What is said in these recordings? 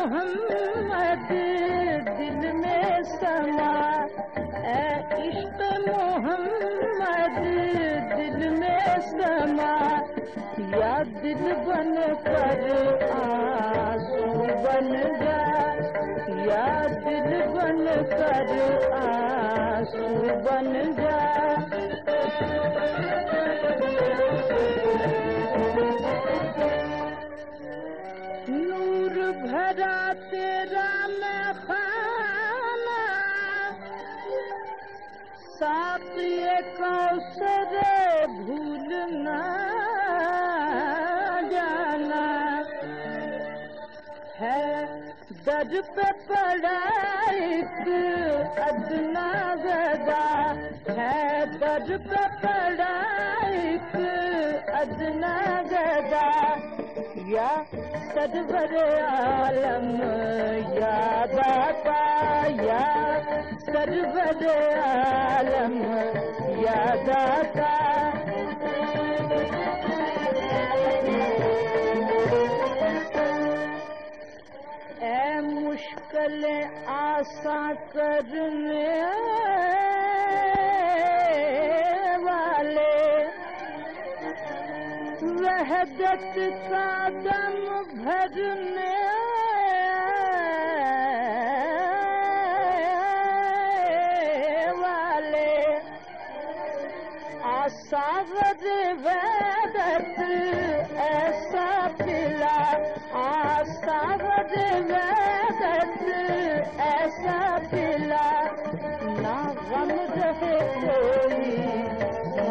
मोहम्मद दिल में समा, ऐ इश्क मोहम्मद दिल में समा, या दिल बन कर आंसू बन जा, या दिल बन कर आंसू बन जा। नूर भरा तेरा मैं खाना, साक़िए कौसर भूल ना जाना, है दर पे पड़ा एक अदना गदा, है दर पे पड़ा एक अदना गदा, या सरवर आलम याद आता, या सरवर आलम याद आता। ऐ मुश्किलें आसान करने वाले, वहदत का दम भरने वाले, आसावद वहदत ऐसा पिला, आसावद वहदत ऐसा पिला, ना गम रहे कोई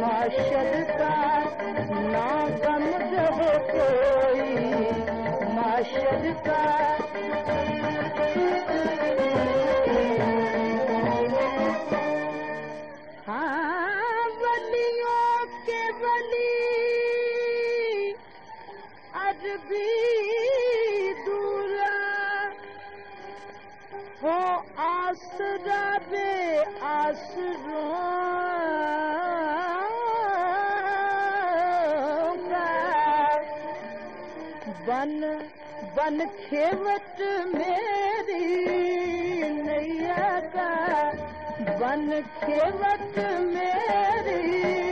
माशर का, ना गम रहे कोई माशर का। हाँ वलियों के वली अरबी दूरा, हो आसरा बे आसरों बन बन खेवट मेरी नैया का, बन खेवट मेरी